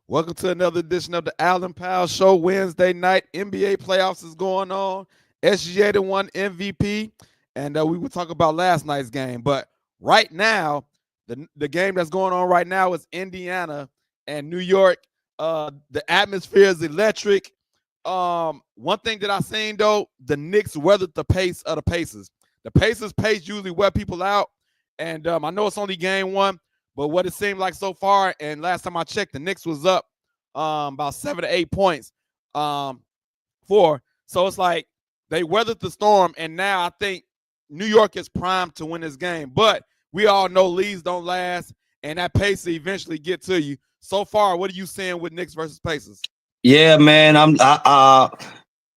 Welcome to another edition of the Allen Powell Show. Wednesday night, NBA playoffs is going on. SGA won MVP, and we will talk about last night's game. But right now, the game that's going on right now is Indiana and New York. The atmosphere is electric. One thing that I seen though, the Knicks weathered the pace of the Pacers. The Pacers pace usually wear people out, and I know it's only game one, but what it seemed like so far, and last time I checked, the Knicks was up about 7 to 8 points. So it's like they weathered the storm, and now I think New York is primed to win this game. But we all know leads don't last, and that pace will eventually get to you. So far, what are you seeing with Knicks versus Pacers? Yeah, man.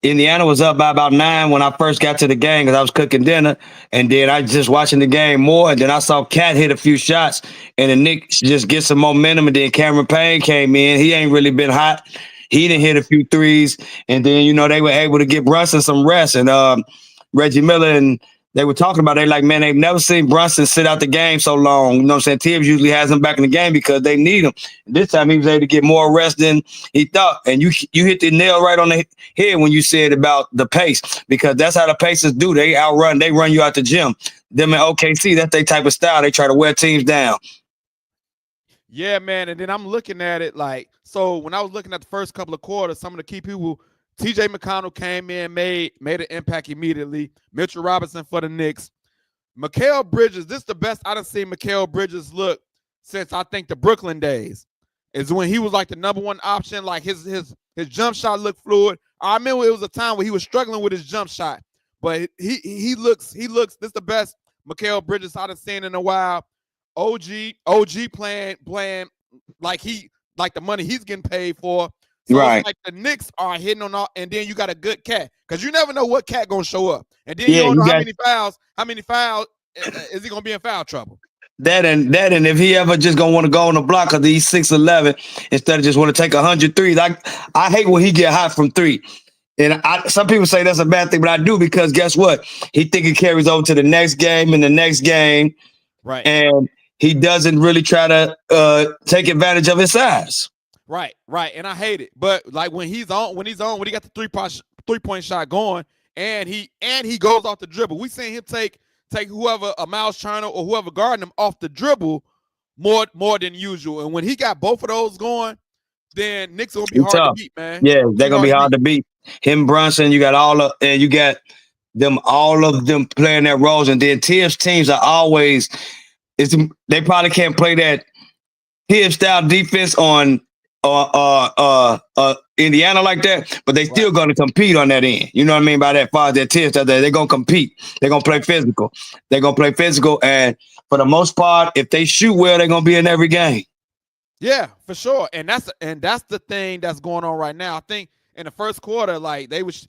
Indiana was up by about 9 when I first got to the game because I was cooking dinner, and then I just watching the game more, and then I saw Cat hit a few shots, and the Knicks just get some momentum, and then Cameron Payne came in. He ain't really been hot. He didn't hit a few threes, and then they were able to get Brunson some rest, and Reggie Miller, and they were talking about, they like, man, they've never seen Brunson sit out the game so long. You know what I'm saying? Tibbs usually has him back in the game because they need him. This time he was able to get more rest than he thought. And you hit the nail right on the head when you said about the pace, because that's how the Pacers do. They run you out the gym. Them in OKC, that's their type of style. They try to wear teams down. Yeah, man. And then I'm looking at it like, so when I was looking at the first couple of quarters, some of the key people, TJ McConnell came in, made an impact immediately. Mitchell Robinson for the Knicks. Mikal Bridges, this is the best I done seen Mikal Bridges look since I think the Brooklyn days. Is when he was like the number one option. Like his jump shot looked fluid. I remember it was a time where he was struggling with his jump shot, but he looks. This is the best Mikal Bridges I done seen in a while. OG playing like the money he's getting paid for. So right. It's like the Knicks are hitting on all, and then you got a good Cat, because you never know what Cat gonna show up, and then you don't know how many fouls is he gonna be in foul trouble. That and if he ever just gonna want to go on the block because he's 6'11" instead of just want to take 100 threes. I hate when he get hot from three, and some people say that's a bad thing, but I do, because guess what? He think it carries over to the next game and the next game, right? And he doesn't really try to take advantage of his size. Right, and I hate it. But like when he got the 3-point shot going, and he goes off the dribble. We seen him take whoever, a Miles Turner or whoever guarding him, off the dribble more than usual. And when he got both of those going, then Knicks gonna be hard to beat, man. Yeah, they're gonna be hard to beat. Him, Brunson, you got all of them playing their roles, and then Tibbs teams are always they probably can't play that Tibbs style defense on Indiana like that, but they still going to compete on that end. You know what I mean by that? Far as their teams, they're going to compete. They're going to play physical. And for the most part, if they shoot well, they're going to be in every game. Yeah, for sure. And that's the thing that's going on right now. I think in the first quarter, like they was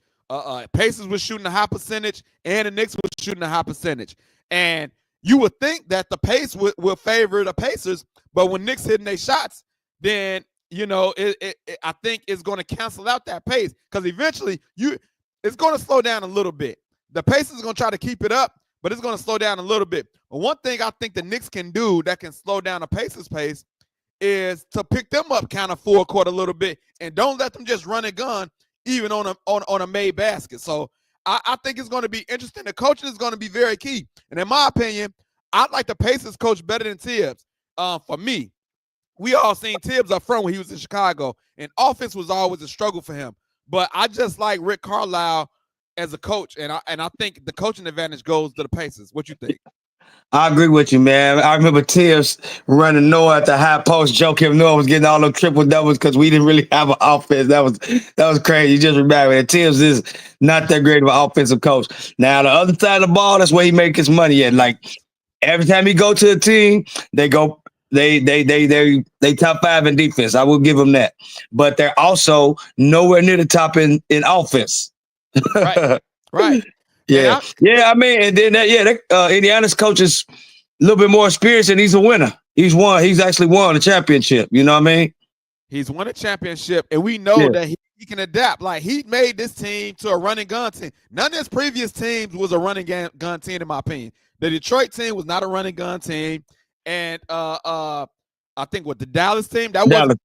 Pacers was shooting a high percentage, and the Knicks was shooting a high percentage. And you would think that the pace will favor the Pacers, but when Knicks hitting their shots, then I think it's going to cancel out that pace, because eventually it's going to slow down a little bit. The pace is going to try to keep it up, but it's going to slow down a little bit. But one thing I think the Knicks can do that can slow down the Pacers' pace is to pick them up kind of full court a little bit, and don't let them just run and gun even on a made basket. So I think it's going to be interesting. The coaching is going to be very key. And in my opinion, I like the Pacers coach better than Tibbs. For me, we all seen Tibbs up front when he was in Chicago, and offense was always a struggle for him. But I just like Rick Carlisle as a coach, and I think the coaching advantage goes to the Pacers. What you think? I agree with you, man. I remember Tibbs running Noah at the high post. Joakim Noah was getting all those triple doubles because we didn't really have an offense. That was crazy. You just remember that Tibbs is not that great of an offensive coach. Now the other side of the ball, that's where he makes his money at. Like every time he go to a team, they go. They top 5 in defense. I will give them that, but they're also nowhere near the top in offense. Right. Yeah. I mean, and then Indiana's coach is a little bit more experienced, and he's a winner. He's actually won a championship. You know what I mean? He's won a championship, and we know that he can adapt. Like he made this team to a running gun team. None of his previous teams was a running gun team, in my opinion. The Detroit team was not a running gun team, and I think what the Dallas team Dallas,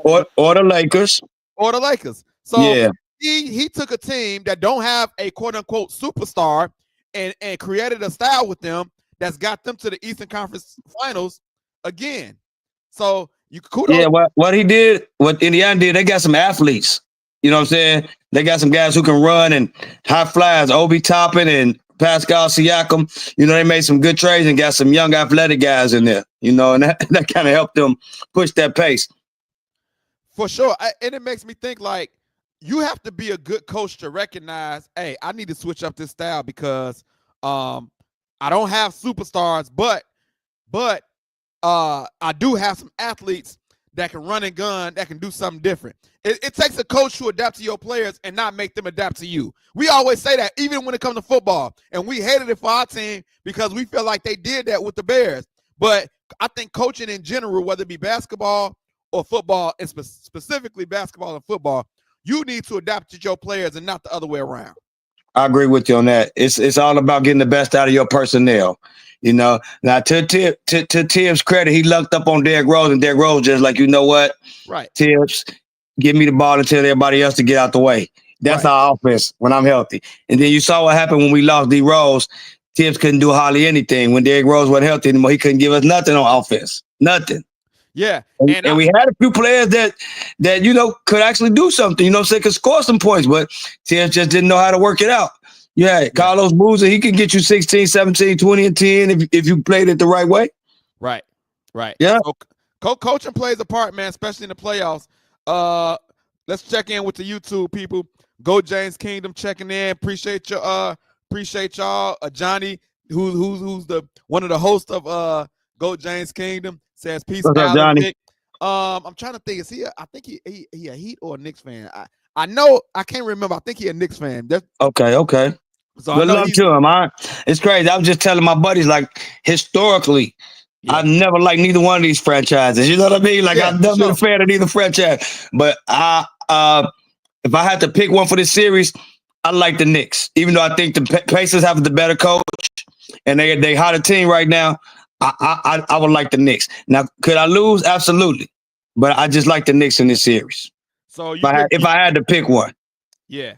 or the Lakers, or the Lakers. So yeah, he took a team that don't have a quote unquote superstar and created a style with them that's got them to the Eastern Conference Finals again. So you kudos. Yeah, what he did, what Indiana did, they got some athletes. You know what I'm saying? They got some guys who can run and high flyers, Obi Toppin and Pascal Siakam. You know, they made some good trades and got some young athletic guys in there, you know, and that kind of helped them push that pace. For sure. And it makes me think like you have to be a good coach to recognize, hey, I need to switch up this style because I don't have superstars, but I do have some athletes that can run and gun, that can do something different. It takes a coach to adapt to your players and not make them adapt to you. We always say that, even when it comes to football. And we hated it for our team because we feel like they did that with the Bears. But I think coaching in general, whether it be basketball or football, and specifically basketball and football, you need to adapt to your players and not the other way around. I agree with you on that. It's all about getting the best out of your personnel. You know, now to Tibbs' credit, he lucked up on Derrick Rose, and Derrick Rose just like, you know what? Right. Tibbs, give me the ball and tell everybody else to get out the way. That's our offense when I'm healthy. And then you saw what happened when we lost D Rose. Tibbs couldn't do hardly anything. When Derrick Rose wasn't healthy anymore, he couldn't give us nothing on offense. Nothing. Yeah. And we had a few players that you know could actually do something, you know what I'm saying, could score some points, but Tibbs just didn't know how to work it out. Yeah, Carlos Boozer, he can get you 16, 17, 20, and 10 if you played it the right way. Right. Yeah. So, coaching plays a part, man, especially in the playoffs. Let's check in with the YouTube people. Go James Kingdom checking in. Appreciate y'all. Johnny, who's the one of the hosts of Go James Kingdom, says peace. What's up, Johnny? Nick. I'm trying to think. Is he? I think he a Heat or a Knicks fan. I know. I can't remember. I think he a Knicks fan. Okay. So good luck to him. It's crazy. I was just telling my buddies, like, historically, I've never liked neither one of these franchises. You know what I mean? Like, I've never been a fan of either franchise. But if I had to pick one for this series, I like the Knicks. Even though I think the Pacers have the better coach and they hotter team right now, I would like the Knicks. Now, could I lose? Absolutely. But I just like the Knicks in this series. So if I had to pick one. Yeah.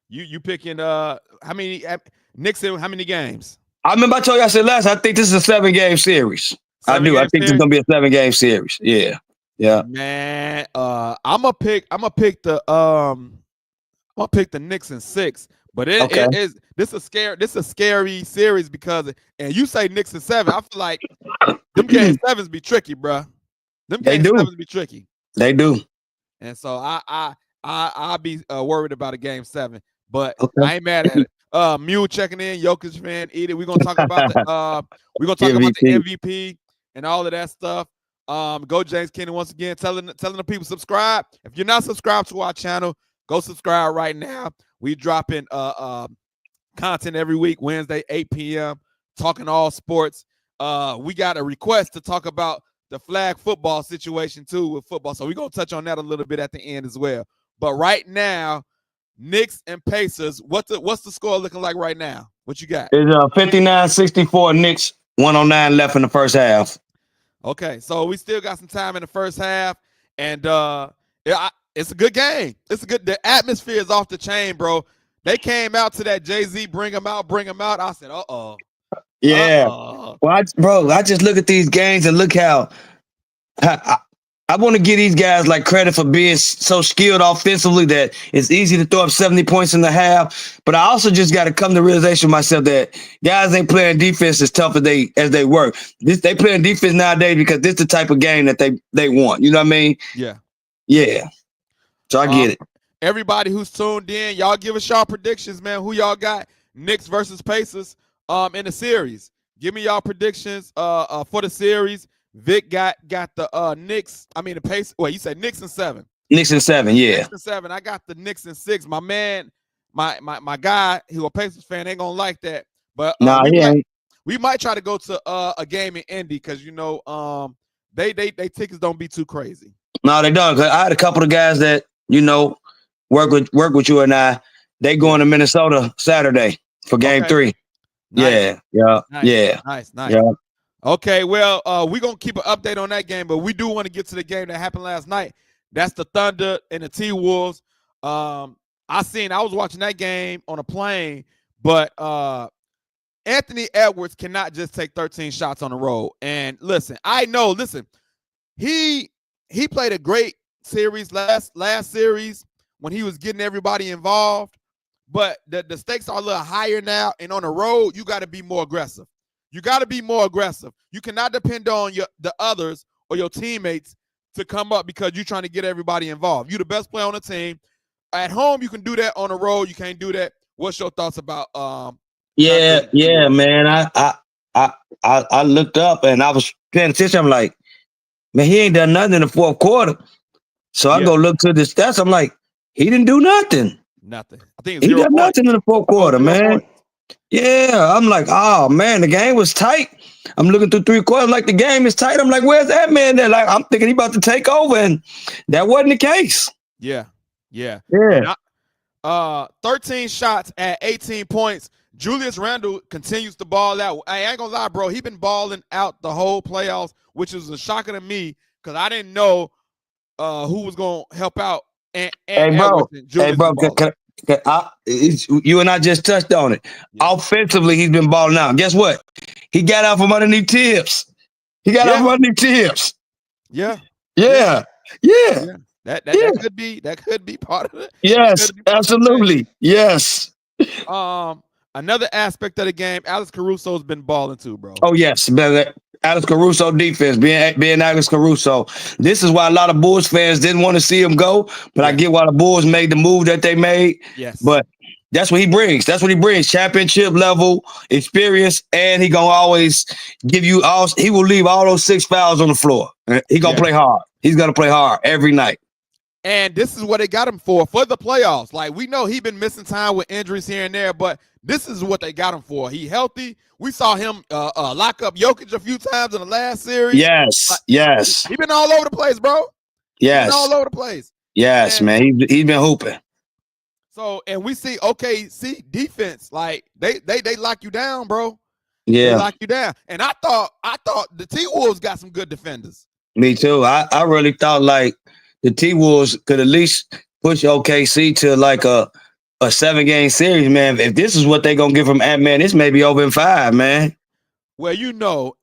You picking how many Knicks in how many games? I remember I told you I said last. I think this is a 7-game series. I think it's gonna be a 7-game series. Yeah. Man, I'm gonna pick the Knicks in 6. But this is a scary series because and you say Knicks in 7. I feel like them game 7s be tricky, bro. Them game 7s be tricky. They do. And so I'll be worried about a game 7. But I ain't mad at it. Mule checking in, Jokic fan, eat it. We're gonna talk about the MVP and all of that stuff. Go James Kennedy once again, telling the people subscribe. If you're not subscribed to our channel, go subscribe right now. We dropping content every week, Wednesday, 8 p.m. talking all sports. We got a request to talk about the flag football situation too with football, so we're gonna touch on that a little bit at the end as well. But right now, Knicks and Pacers. What's the score looking like right now? What you got? It's 59-64 Knicks, 109 left in the first half. Okay, so we still got some time in the first half, and it's a good game. The atmosphere is off the chain, bro. They came out to that Jay-Z bring them out. I said, uh-oh. Yeah. Well, I just look at these games and look how I want to give these guys like credit for being so skilled offensively that it's easy to throw up 70 points in the half. But I also just got to come to the realization myself that guys ain't playing defense as tough as they work. They playing defense nowadays because this is the type of game that they want. You know what I mean? Yeah. So I get it. Everybody who's tuned in, y'all give us y'all predictions, man. Who y'all got? Knicks versus Pacers in the series. Give me y'all predictions for the series. Vic got the Knicks. I mean the Pacers. Well, you said Knicks in 7. Knicks in 7, yeah. Knicks in 7. I got the Knicks in 6. My man, my guy, who a Pacers fan, ain't gonna like that. But we might try to go to a game in Indy because they tickets don't be too crazy. No, they don't. 'Cause I had a couple of guys that work with you and I. They going to Minnesota Saturday for game 3. Nice. Nice. Nice. Okay, well, we're going to keep an update on that game, but we do want to get to the game that happened last night. That's the Thunder and the T-Wolves. I was watching that game on a plane, but Anthony Edwards cannot just take 13 shots on the road. And listen, he played a great series last series when he was getting everybody involved, but the stakes are a little higher now, and on the road, you got to be more aggressive. You got to be more aggressive. You cannot depend on the others or your teammates to come up because you're trying to get everybody involved. You're the best player on the team. At home, you can do that. On the road, you can't do that. What's your thoughts about man. I looked up and I was paying attention. I'm like, man, he ain't done nothing in the fourth quarter. So I go look to the stats. I'm like, he didn't do nothing. Nothing. I think he done nothing in the fourth quarter, man. Yeah, I'm like, oh man, the game was tight. I'm looking through 3 quarters, like the game is tight. I'm like, where's that man there? Like, I'm thinking he about to take over, and that wasn't the case. Yeah. 13 shots at 18 points. Julius Randle continues to ball out. I ain't gonna lie, bro. He been balling out the whole playoffs, which is a shocker to me because I didn't know who was gonna help out. Hey, bro. You and I just touched on it. Yeah. Offensively, he's been balling out. Guess what? He got out from underneath Tibbs. Yeah. That could be part of it. Yes, absolutely. Yes. Another aspect of the game, Alex Caruso's been balling too, bro. Oh yes, Alex Caruso defense, being Alex Caruso. This is why a lot of Bulls fans didn't want to see him go, but I get why the Bulls made the move that they made. Yes. But that's what he brings. Championship level experience, and he gonna always give you all. He will leave all those 6 fouls on the floor. He gonna play hard. He's gonna play hard every night. And this is what they got him for the playoffs. Like, we know he been missing time with injuries here and there, but this is what they got him for. He healthy. We saw him lock up Jokic a few times in the last series. Yes. He been all over the place, bro. Yes. He been all over the place. Yes, and, man. He's been hooping. So, and we see OKC defense, like they lock you down, bro. Yeah. They lock you down. And I thought the T-Wolves got some good defenders. Me too. I really thought like the T-Wolves could at least push OKC to like a 7-game series, man. If this is what they're going to get from Ant-Man, this may be over in 5, man. Well,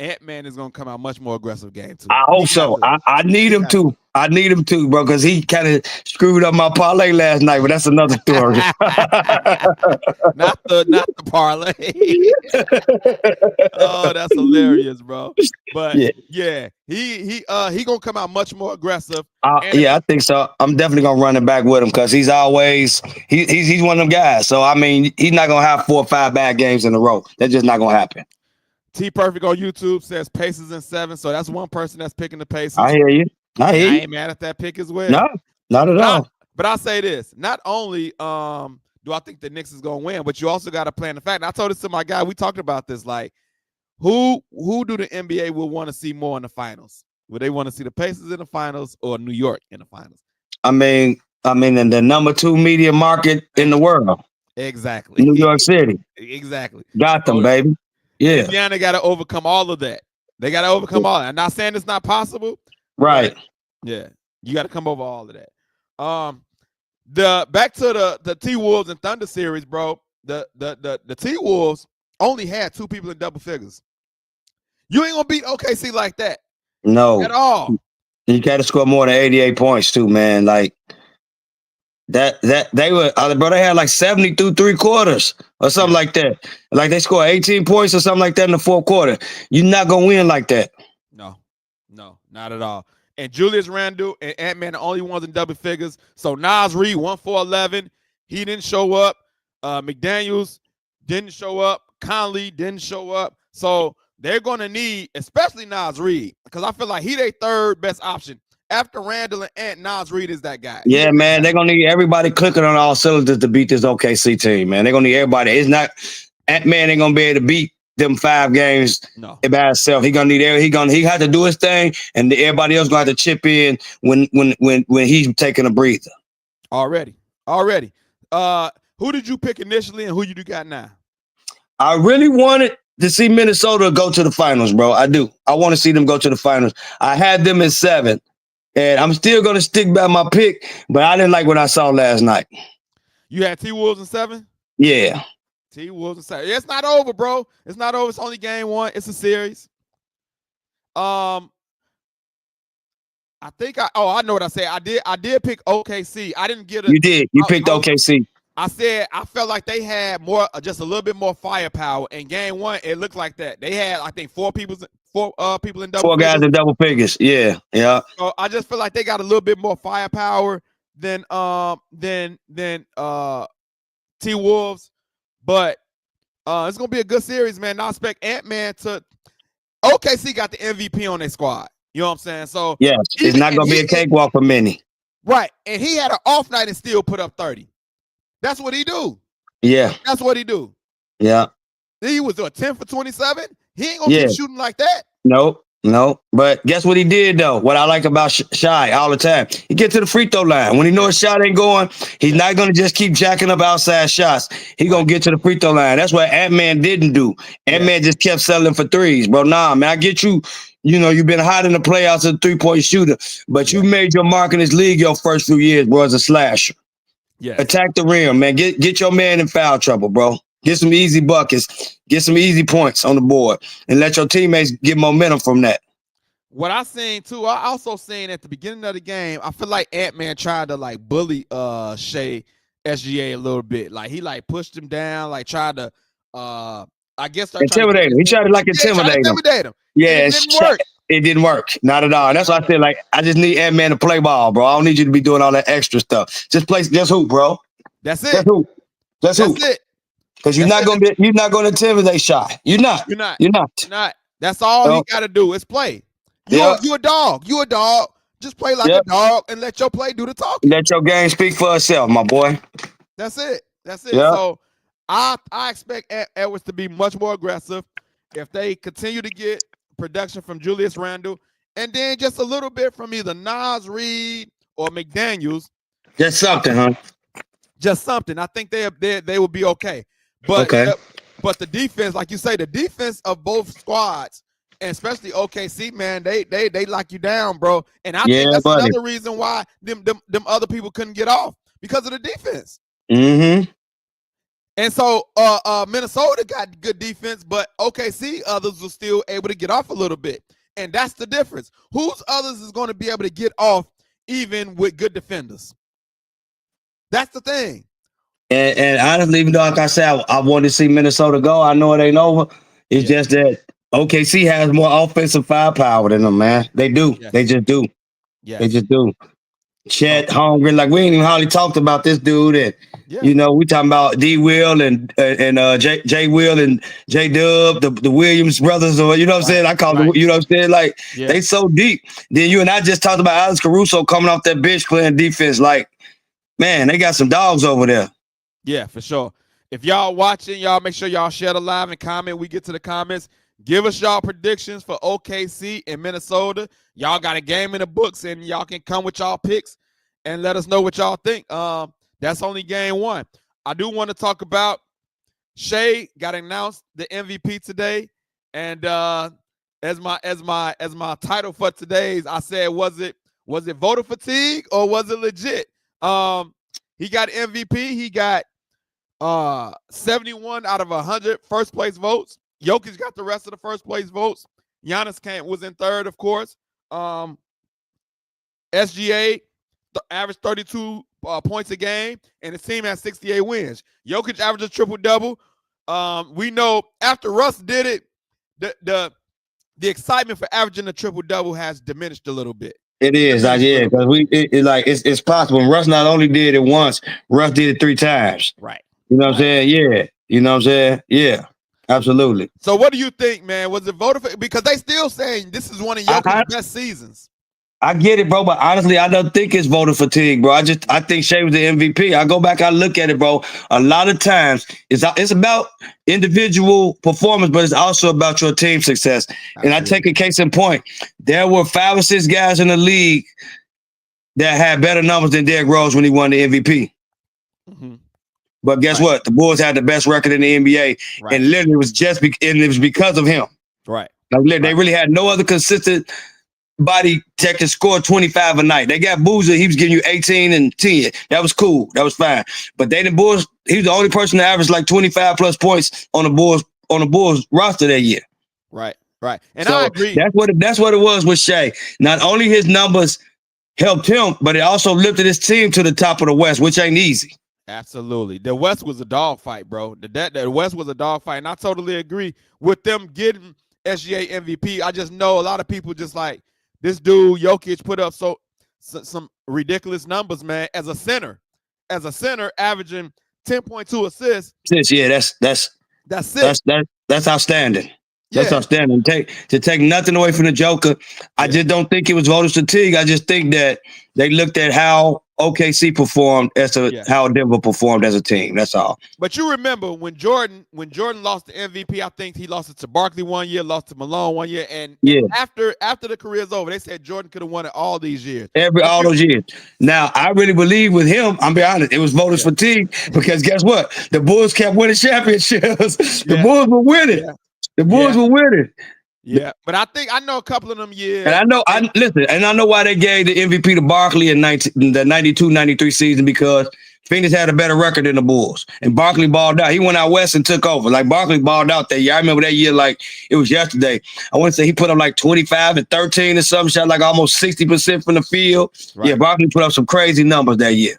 Ant-Man is going to come out much more aggressive game, too. I hope so. I need him to. I need him to, bro, because he kind of screwed up my parlay last night, but that's another story. not the parlay. Oh, that's hilarious, bro. But he gonna come out much more aggressive. I think so. I'm definitely gonna run it back with him because he's always he's one of them guys. So I mean, he's not gonna have 4 or 5 bad games in a row. That's just not gonna happen. T Perfect on YouTube says Pacers in 7, so that's one person that's picking the Pacers. I hear you. I ain't mad at that pick as well. No, not at all. But I'll say this: not only do I think the Knicks is gonna win, but you also got to plan the fact. And I told this to my guy. We talked about this. Like, who do the NBA will want to see more in the finals? Would they want to see the Pacers in the finals or New York in the finals? I mean, in the number 2 media market in the world. Exactly. New York City. Exactly. Got them, baby. Yeah. Indiana got to overcome all of that. They got to overcome all that. I'm not saying it's not possible. Right. Yeah. You got to come over all of that. Back to the T-Wolves and Thunder series, bro. The T-Wolves only had 2 people in double figures. You ain't gonna beat OKC like that. No. At all. You got to score more than 88 points too, man. Like that they were, bro. They had like 70 through 3 quarters or something like that. Like they scored 18 points or something like that in the 4th quarter. You're not gonna win like that. No, not at all. And Julius Randle and Ant-Man the only ones in double figures. So Nas Reed, 1-for-11. He didn't show up. McDaniels didn't show up. Conley didn't show up. So they're going to need, especially Nas Reed, because I feel like he their 3rd best option. After Randle and Ant, Nas Reed is that guy. Yeah, man. They're going to need everybody clicking on all cylinders to beat this OKC team, man. They're going to need everybody. It's not Ant-Man ain't going to be able to beat them 5 games by himself. He had to do his thing, and everybody else gonna have to chip in when he's taking a breather. Already. Who did you pick initially, and who you got now? I really wanted to see Minnesota go to the finals, bro. I do. I want to see them go to the finals. I had them in 7, and I'm still going to stick by my pick, but I didn't like what I saw last night. You had T-Wolves in 7? Yeah. T-Wolves in 7. It's not over, bro. It's not over. It's only game 1. It's a series. I think I know what I said. I did pick OKC. I didn't get it. You did. You picked OKC. I said I felt like they had just a little bit more firepower. In game 1, it looked like that. They had, I think, 4 people in double. 4 guys in double figures. Yeah. So I just feel like they got a little bit more firepower than T-Wolves. But it's gonna be a good series, man. And I expect Ant-Man to. OKC got the MVP on their squad. You know what I'm saying? So yes, it's not gonna be a cakewalk for many. Right, and he had an off night and still put up 30. That's what he do. Yeah, that's what he do. Yeah, he was 10 for 27. He ain't gonna keep shooting like that. No. But guess what he did though? What I like about Shy all the time, he get to the free throw line. When he knows his shot ain't going, he's not gonna just keep jacking up outside shots. He gonna get to the free throw line. That's what Ant-Man didn't do. Ant-Man just kept settling for threes, bro. Nah, man, I get you. You know, you've been hot in the playoffs as a 3-point shooter, but you made your mark in this league your first few years, bro, as a slasher. Yeah, attack the rim, man. Get your man in foul trouble, bro. Get some easy buckets, get some easy points on the board, and let your teammates get momentum from that. What I seen too, I also seen at the beginning of the game, I feel like Ant-Man tried to like bully SGA a little bit. Like he like pushed him down, like tried to I guess intimidate him. He tried to like intimidate him. Yeah, it didn't work. It didn't work. Not at all. That's why I said like I just need Ant-Man to play ball, bro. I don't need you to be doing all that extra stuff. Just hoop, bro. That's it. That's hoop. That's it. Because you're not gonna intimidate Shy. You're not. That's all he gotta do is play. You a dog. You a dog. Just play like a dog and let your play do the talking. Let your game speak for itself, my boy. That's it. Yep. So I expect Edwards to be much more aggressive if they continue to get production from Julius Randle and then just a little bit from either Nas Reed or McDaniels. Just something, huh? Just something. I think they will be okay. But but the defense, like you say, the defense of both squads, and especially OKC, man, they lock you down, bro. And I think that's another reason why them other people couldn't get off, because of the defense. Mm-hmm. And so Minnesota got good defense, but OKC others were still able to get off a little bit. And that's the difference. Whose others is going to be able to get off even with good defenders? That's the thing. And honestly, even though, like I said, I wanted to see Minnesota go, I know it ain't over. It's just that OKC has more offensive firepower than them, man. They do. Yes. They just do. Yeah. They just do. Chet Holmgren, like we ain't even hardly talked about this dude. And you know, we talking about D Will and J Will and J Dub, the Williams brothers, or you know what I'm saying? I call them, you know what I'm saying? Like they so deep. Then you and I just talked about Alex Caruso coming off that bench playing defense. Like, man, they got some dogs over there. Yeah, for sure. If y'all watching, y'all make sure y'all share the live and comment. We get to the comments. Give us y'all predictions for OKC and Minnesota. Y'all got a game in the books, and y'all can come with y'all picks and let us know what y'all think. That's only game 1. I do want to talk about Shea got announced the MVP today, and as my title for today's, I said, was it voter fatigue or was it legit? He got MVP. He got 71 out of 100 first place votes. Jokic got the rest of the first place votes. Giannis was in third, of course. SGA averaged 32 points a game, and his team has 68 wins. Jokic averages triple-double. We know after Russ did it, the excitement for averaging a triple-double has diminished a little bit. It is, because it's possible. Russ not only did it once, Russ did it 3 times. Right. You know what I'm saying? Yeah. You know what I'm saying? Yeah. Absolutely. So what do you think, man? Was it voted for? Because they still saying this is one of Jokic's best seasons. I get it, bro, but honestly, I don't think it's voter fatigue, bro. I think Shea was the MVP. I go back, I look at it, bro. A lot of times it's about individual performance, but it's also about your team success. Absolutely. And I take a case in point. There were 5 or 6 guys in the league that had better numbers than Derrick Rose when he won the MVP. Mm-hmm. But guess what? The Bulls had the best record in the NBA, and literally it was it was because of him. Right. Like, they really had no other consistent body tech to score 25 a night. They got Boozer, he was giving you 18 and 10. That was cool. That was fine. But the Bulls, he was the only person to average like 25 plus points on the Bulls roster that year. Right. And so I agree. That's what it was with Shea. Not only his numbers helped him, but it also lifted his team to the top of the West, which ain't easy. Absolutely. The West was a dogfight, bro. The West was a dogfight, and I totally agree with them getting SGA MVP. I just know a lot of people just like, this dude, Jokic, put up some ridiculous numbers, man, as a center, averaging 10.2 assists. Yeah, that's outstanding. That's outstanding. To take nothing away from the Joker. I just don't think it was voters' fatigue. I just think that they looked at how OKC performed how Denver performed as a team. That's all. But you remember when Jordan lost the MVP, I think he lost it to Barkley one year, lost to Malone one year, and after the career's over, they said Jordan could have won it all these years. All those years. Now, I really believe with him, I'm be honest, it was voters' fatigue because guess what? The Bulls kept winning championships. The Bulls were winning. Yeah. The Bulls were winning. Yeah, but I know a couple of them years. And I know why they gave the MVP to Barkley in the 92-93 season, because Phoenix had a better record than the Bulls. And Barkley balled out. He went out west and took over. Like, Barkley balled out that year. I remember that year like it was yesterday. I want to say he put up like 25 and 13 or something, shot like almost 60% from the field. Right. Yeah, Barkley put up some crazy numbers that year.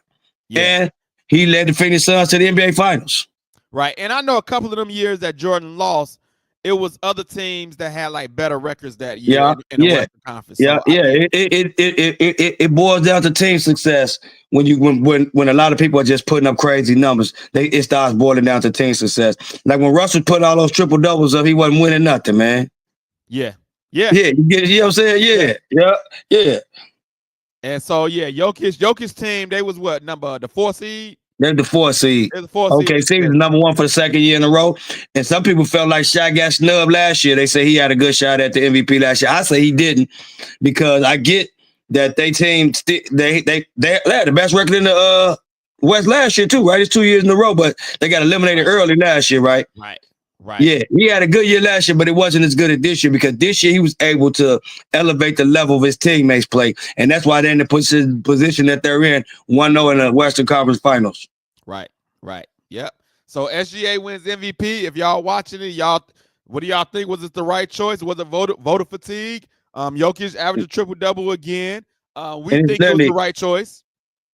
Yeah. And he led the Phoenix Suns to the NBA Finals. Right. And I know a couple of them years that Jordan lost, it was other teams that had like better records that year in the Western Conference. So it boils down to team success when a lot of people are just putting up crazy numbers. It starts boiling down to team success. Like when Russell put all those triple doubles up, he wasn't winning nothing, man. Yeah. You know what I'm saying? Yeah. And so Jokic's team, they was what number? The 4th seed. They're the 4th seed. Okay, see, was number 1 for the second year in a row. And some people felt like Shaq got snubbed last year. They say he had a good shot at the MVP last year. I say he didn't, because I get that they team they had the best record in the West last year too, right? It's 2 years in a row, but they got eliminated early last year, right? Right. Yeah, he had a good year last year, but it wasn't as good as this year, because this year he was able to elevate the level of his teammates' play. And that's why they're in the position that they're in, 1-0 in the Western Conference Finals. Right. Yep. So SGA wins MVP. If y'all watching it, what do y'all think? Was it the right choice? Was it voter fatigue? Jokic averaged a triple-double again. We think it was the right choice.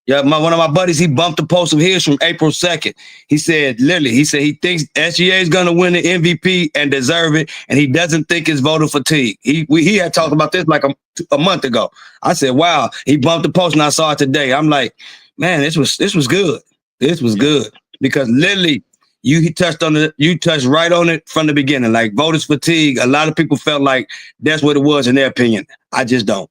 Yeah, one of my buddies, he bumped a post of his from April 2nd. He said he thinks SGA is going to win the MVP and deserve it, and he doesn't think it's voter fatigue. He had talked about this like a month ago. I said, wow. He bumped the post, and I saw it today. I'm like, man, this was good. This was good, because literally you touched right on it from the beginning. Like voters fatigue. A lot of people felt like that's what it was in their opinion. I just don't.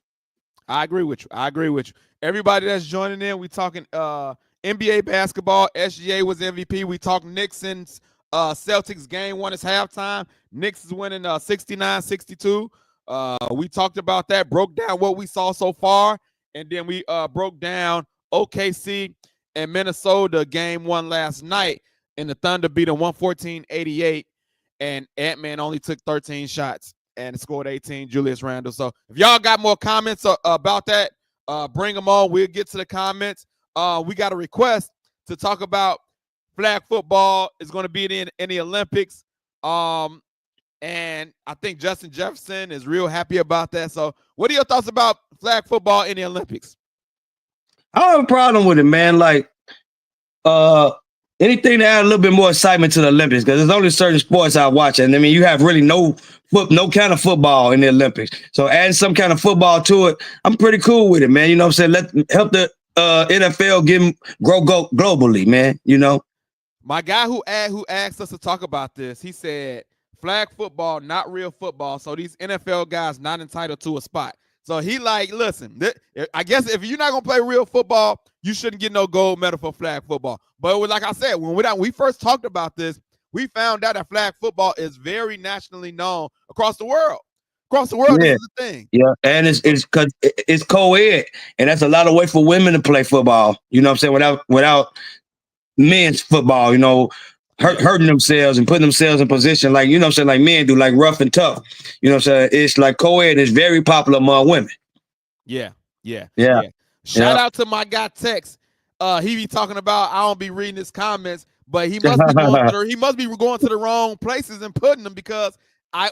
I agree with you. Everybody that's joining in, we talking NBA basketball. SGA was MVP. We talking Knicks and Celtics game 1 is halftime. Knicks is winning 69-62. We talked about that, broke down what we saw so far, and then we broke down OKC and Minnesota game 1 last night, and the Thunder beat them 114-88, and Ant-Man only took 13 shots and scored 18, Julius Randle. So if y'all got more comments about that, bring them on. We'll get to the comments. We got a request to talk about flag football is going to be in the Olympics. And I think Justin Jefferson is real happy about that. So what are your thoughts about flag football in the Olympics? I don't have a problem with it, man. Like, anything to add a little bit more excitement to the Olympics, because there's only certain sports I watch. And I mean, you have really no kind of football in the Olympics. So adding some kind of football to it, I'm pretty cool with it, man. You know what I'm saying? Help the NFL grow globally, man. You know? My guy who asked us to talk about this, he said, flag football, not real football. So these NFL guys not entitled to a spot. So he like, listen, I guess if you're not going to play real football, you shouldn't get no gold medal for flag football. But like I said, when we first talked about this, we found out that flag football is very nationally known across the world. Across the world, Yeah. this is the thing. Yeah, and it's co-ed, and that's a lot of way for women to play football. You know what I'm saying? Without men's football, you know, hurting themselves and putting themselves in position like, you know what I'm saying, like men do, like rough and tough. You know what I'm saying? It's like co-ed is very popular among women. Yeah. Shout out to my guy Tex. He be talking about, I don't be reading his comments, but he must be going to the wrong places and putting them, because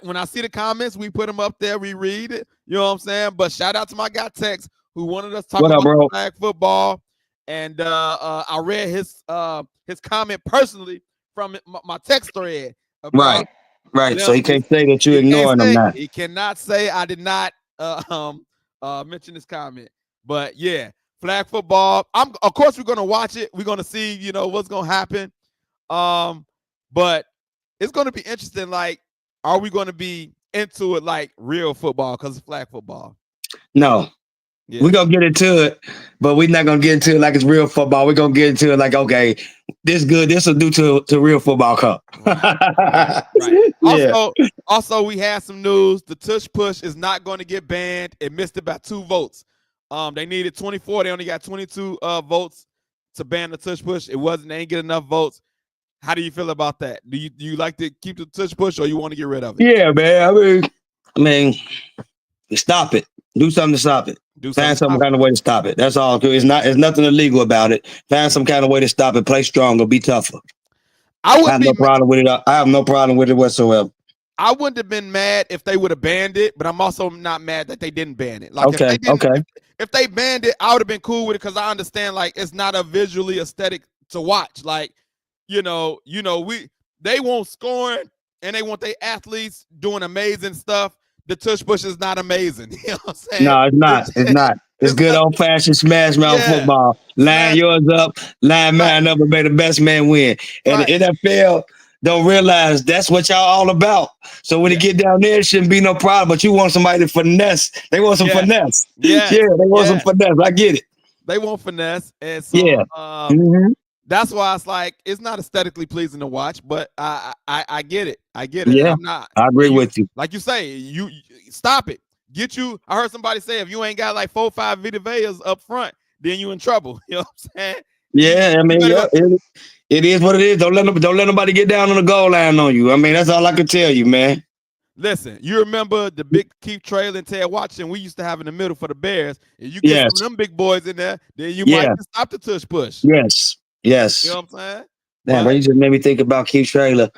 when I see the comments, we put them up there, we read it. You know what I'm saying? But shout out to my guy Tex, who wanted us to talk about flag football. And I read his comment personally from my text thread. Right. So he can't say that you're ignoring him now. He cannot say I did not mention this comment. But yeah, flag football. Of course we're gonna watch it. We're gonna see, you know, what's gonna happen. But it's gonna be interesting. Like, are we gonna be into it like real football because it's flag football? No. Yeah. We're going to get into it, but we're not going to get into it like it's real football. We're going to get into it like, okay, this good. This will do to real football cup. Right. Yeah. Also, we had some news. The tush push is not going to get banned. It missed it by 2 votes. They needed 24. They only got 22 votes to ban the tush push. They ain't get enough votes. How do you feel about that? Do you like to keep the tush push, or you want to get rid of it? Yeah, man. I mean, stop it. Do something to stop it. Find some kind of way to stop it. That's all. It's nothing illegal about it. Find some kind of way to stop it. Play stronger. Be tougher. I have no problem with it. I have no problem with it whatsoever. I wouldn't have been mad if they would have banned it, but I'm also not mad that they didn't ban it. Like, if they banned it, I would have been cool with it, because I understand, like, it's not a visually aesthetic to watch. Like, they want scoring and they want their athletes doing amazing stuff. The tush push is not amazing. You know what I'm saying? No, it's not. It's not. It's good old fashioned smash mouth football. Line yours up, line mine up, and may the best man win. And the NFL don't realize that's what y'all all about. So when it get down there, it shouldn't be no problem. But you want somebody to finesse. They want some finesse. Yeah, they want some finesse. I get it. They want finesse. And so that's why it's like, it's not aesthetically pleasing to watch, but I get it. I get it. Yeah, I agree with you. Like you say, you stop it. I heard somebody say, if you ain't got like 4 or 5 Vita Veas up front, then you in trouble. You know what I'm saying? Yeah, I mean, it is what it is. Don't let nobody get down on the goal line on you. I mean, that's all I can tell you, man. Listen, you remember the big Keith Trail and Ted Watson we used to have in the middle for the Bears, and you get some of them big boys in there, then you might stop the tush push. Yes. You know what I'm saying? Damn, you just made me think about Keith Traylor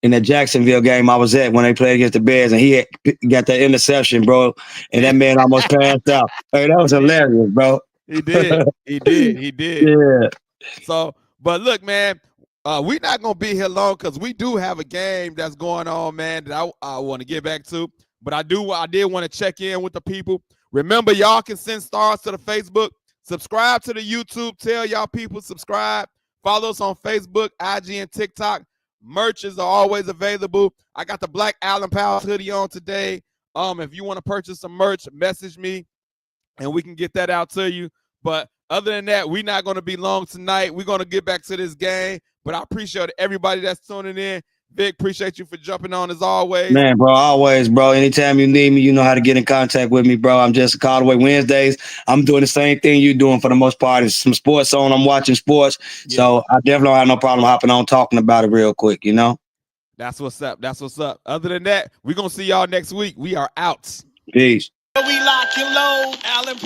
in that Jacksonville game I was at when they played against the Bears, and he got that interception, bro, and that man almost passed out. Hey, that was hilarious, bro. He did. Yeah. So, but look, man, we're not going to be here long, because we do have a game that's going on, man, that I want to get back to. But I did want to check in with the people. Remember, y'all can send stars to the Facebook. Subscribe to the YouTube. Tell y'all people subscribe. Follow us on Facebook, IG, and TikTok. Merches are always available. I got the Black Allen Powers hoodie on today. If you want to purchase some merch, message me, and we can get that out to you. But other than that, we're not going to be long tonight. We're going to get back to this game. But I appreciate everybody that's tuning in. Vic, appreciate you for jumping on as always. Man, bro, always, bro. Anytime you need me, you know how to get in contact with me, bro. I'm just a call away. Wednesdays, I'm doing the same thing you're doing for the most part. It's some sports on. I'm watching sports. Yeah. So I definitely don't have no problem hopping on, talking about it real quick, you know? That's what's up. Other than that, we're going to see y'all next week. We are out. Peace. We lock and load, Allen.